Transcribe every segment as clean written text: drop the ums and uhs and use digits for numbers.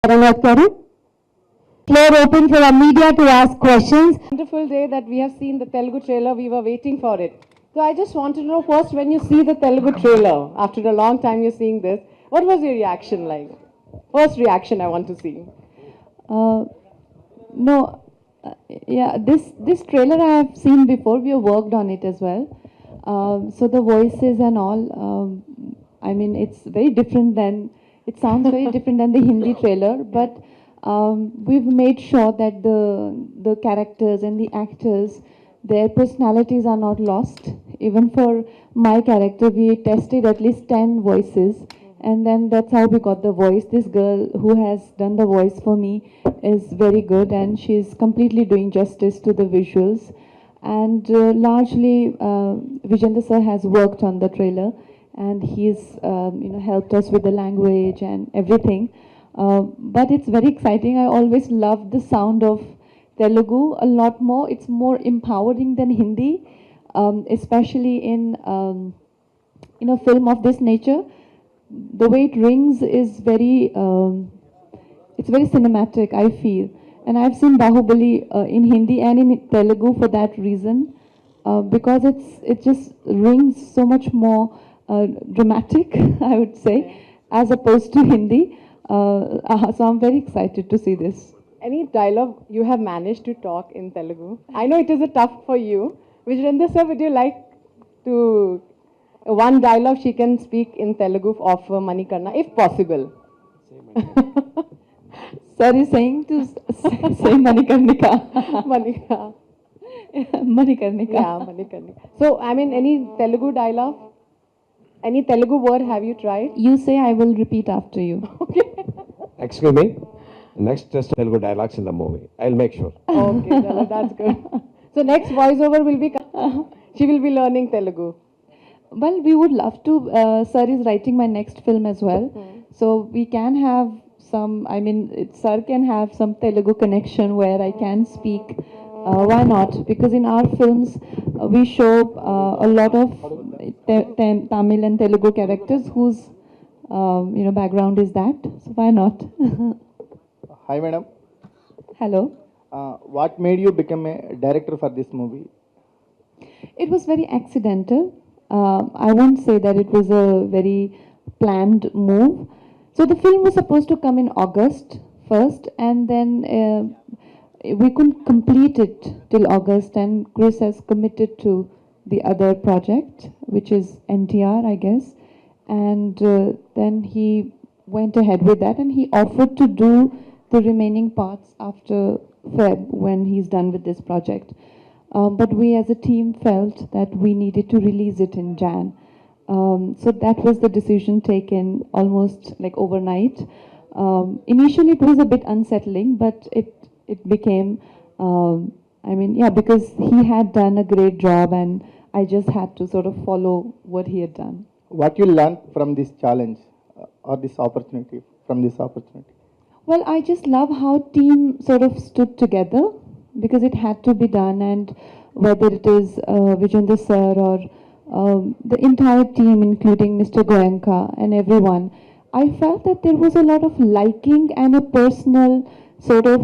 Ranaut garu. Floor open for our media to ask questions. Wonderful day that we have seen the Telugu trailer. We were waiting for it. So I just want to know first, when you see the Telugu trailer, after a long time you're seeing this, what was your reaction like? First reaction I want to see. No, yeah, this trailer I have seen before. We have worked on it as well. So the voices and all, I mean, it's very different than, it sounds very different than the Hindi trailer, but we've made sure that the characters and the actors, their personalities are not lost. Even for my character, we tested at least 10 voices, and then that's how we got the voice. This girl who has done the voice for me is very good, and she's completely doing justice to the visuals. And largely, Vijayendra sir has worked on the trailer, and he's helped us with the language and everything. But it's very exciting. I always loved the sound of Telugu a lot more. It's more empowering than Hindi, especially in a film of this nature. The way it rings is it's very cinematic, I feel. And I've seen Bahubali in Hindi and in Telugu for that reason, because it just rings so much more dramatic, I would say, as opposed to Hindi. So I'm very excited to see this. Any dialogue you have managed to talk in Telugu? I know it is a tough for you. Vijayendra sir, would you like to, one dialogue she can speak in Telugu of Manikarnika, if possible? Sir is saying to say Manikarnika. Manika. Manikarnika. Yeah, Manikarnika. So, I mean, any Telugu dialogue? Any Telugu word have you tried? You say, I will repeat after you. Okay. Excuse me. Next test Telugu dialogues in the movie. I'll make sure. Okay, Jala, that's good. So next voiceover will be, she will be learning Telugu. Well, we would love to. Sir is writing my next film as well. So we can have some, I mean, Sir can have some Telugu connection where I can speak. Why not? Because in our films, we show a lot of Tamil and Telugu characters whose, background is that. So why not? Hi, madam. Hello. What made you become a director for this movie? It was very accidental. I won't say that it was a very planned move. So the film was supposed to come in August first, and then we couldn't complete it till August, and Krish has committed to the other project, which is NTR, I guess. And then he went ahead with that, and he offered to do the remaining parts after Feb when he's done with this project. But we as a team felt that we needed to release it in Jan. So that was the decision taken almost like overnight. Initially it was a bit unsettling, but it became, because he had done a great job and I just had to sort of follow what he had done. What you learned from this challenge or this opportunity, from this opportunity? Well, I just love how team sort of stood together because it had to be done, and whether it is Vijayendra sir or the entire team, including Mr. Goenka and everyone, I felt that there was a lot of liking and a personal sort of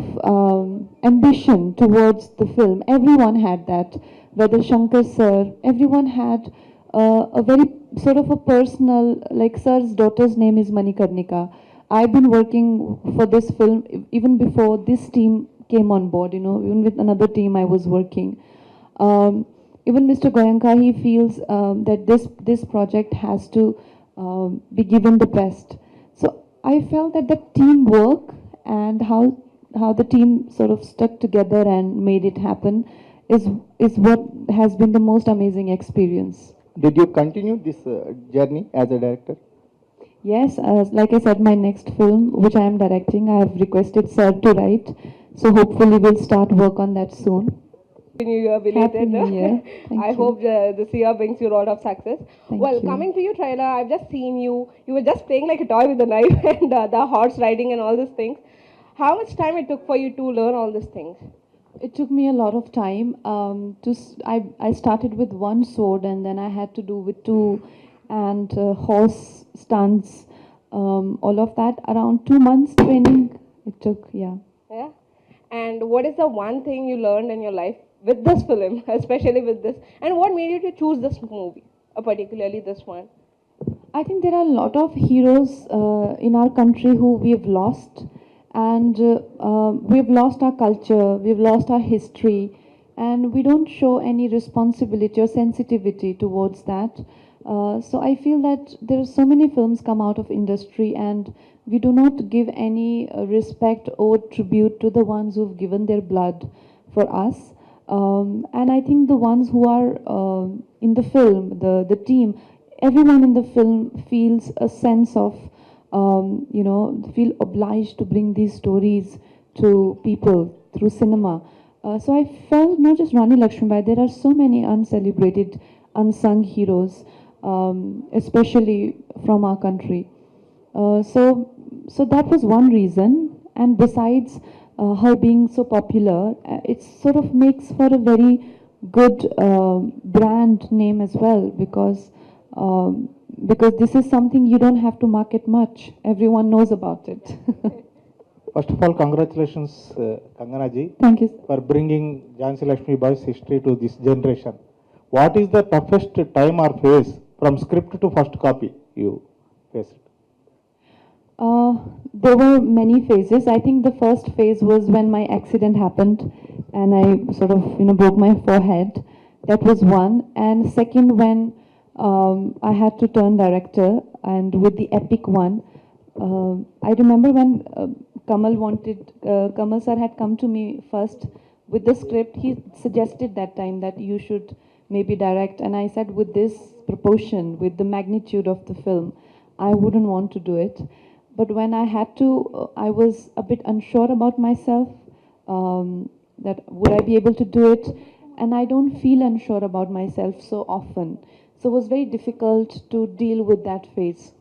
ambition towards the film. Everyone had that, whether Shankar sir, everyone had a very sort of a personal, like sir's daughter's name is Manikarnika. I've been working for this film even before this team came on board, even with another team I was working. Even Mr. Goenka, he feels that this project has to be given the best. So I felt that the teamwork and how the team sort of stuck together and made it happen is what has been the most amazing experience. Did you continue this journey as a director? Yes, like I said, my next film, which I am directing, I have requested sir to write. So hopefully we'll start work on that soon. Happy New Year, belated. Happy New Year. Thank I you. hope this year brings you a lot of success. Thank Well, you. coming to your trailer, I've just seen you. You were just playing like a toy with the knife and the horse riding and all these things. How much time it took for you to learn all these things? It took me a lot of time. I started with one sword, and then I had to do with two, and horse stunts, all of that. Around 2 months training took, yeah. Yeah. And what is the one thing you learned in your life with this film, especially with this? And what made you to choose this movie, particularly this one? I think there are a lot of heroes in our country who we've lost, and we've lost our culture, we've lost our history, and we don't show any responsibility or sensitivity towards that. So I feel that there are so many films come out of industry, and we do not give any respect or tribute to the ones who've given their blood for us. And I think the ones who are in the film, the team, everyone in the film feels a sense of, feel obliged to bring these stories to people through cinema. So I felt not just Rani Lakshmibai, there are so many uncelebrated, unsung heroes, especially from our country. So that was one reason. And besides her being so popular, it sort of makes for a very good brand name as well, because this is something you don't have to market much. Everyone knows about it. First of all, congratulations, Kangana ji, Thank you. for bringing Jhansi Lakshmi Bai's history to this generation. What is the toughest time or phase from script to first copy you faced? There were many phases. I think the first phase was when my accident happened and I sort of, broke my forehead. That was one. And second, when I had to turn director, and with the epic one, I remember when Kamal sir had come to me first with the script. He suggested that time that you should maybe direct, and I said, with this proportion, with the magnitude of the film, I wouldn't want to do it. But when I had to, I was a bit unsure about myself, that would I be able to do it? And I don't feel unsure about myself so often. So it was very difficult to deal with that phase.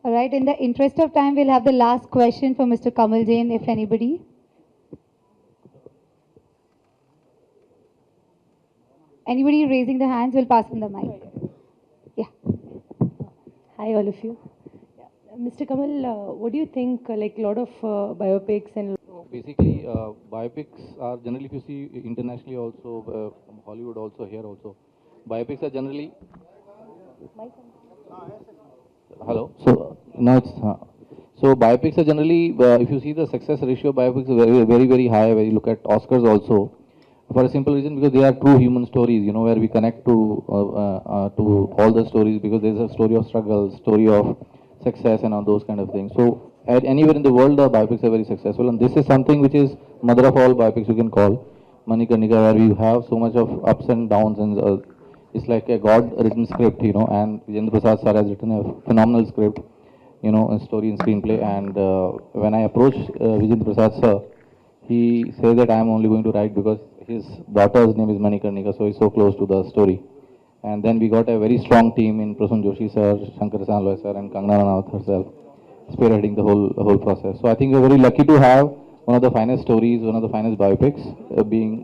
All right, in the interest of time, we'll have the last question for Mr. Kamal Jain, if anybody. Anybody raising the hands, we'll pass him the mic. Yeah. Hi, all of you. Mr. Kamal, what do you think, like a lot of biopics and... Basically, biopics are generally, if you see internationally also, Hollywood also, here also, biopics are generally... Hello? So, now it's... So, biopics are generally, if you see the success ratio of biopics is very, very, very high. When you look at Oscars also, for a simple reason, because they are true human stories, where we connect to all the stories, because there's a story of struggle, story of success and all those kind of things. So anywhere in the world, the biopics are very successful, and this is something which is mother of all biopics, you can call Manikarnika, where we have so much of ups and downs, and it's like a God-written script, and Vijayendra Prasad sir has written a phenomenal script, a story and screenplay. And when I approached Vijayendra Prasad sir, he said that I am only going to write because his daughter's name is Manikarnika, so he's so close to the story. And then we got a very strong team in Prasad Joshi sir, Shankar Sanloy sir, and Kangana Ranaut herself, spearheading the whole process. So I think we're very lucky to have one of the finest stories, one of the finest biopics being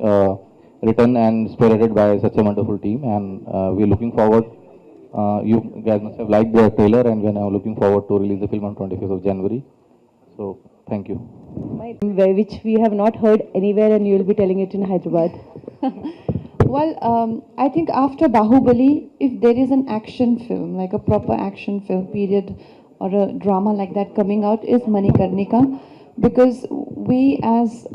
written and spearheaded by such a wonderful team. And we're looking forward. You guys must have liked the trailer, and we're now looking forward to release the film on 25th of January. So thank you. Which we have not heard anywhere, and you will be telling it in Hyderabad. Well, I think after Bahubali, if there is an action film, like a proper action film, period, or a drama like that coming out, is Manikarnika, because we as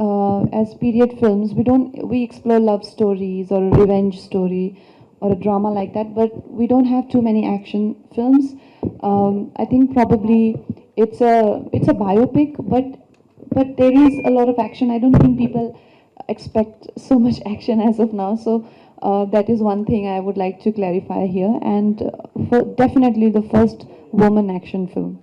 period films, we explore love stories or a revenge story or a drama like that, but we don't have too many action films. I think probably it's a biopic, but there is a lot of action. I don't think people expect so much action as of now, so that is one thing I would like to clarify here, and definitely the first woman action film.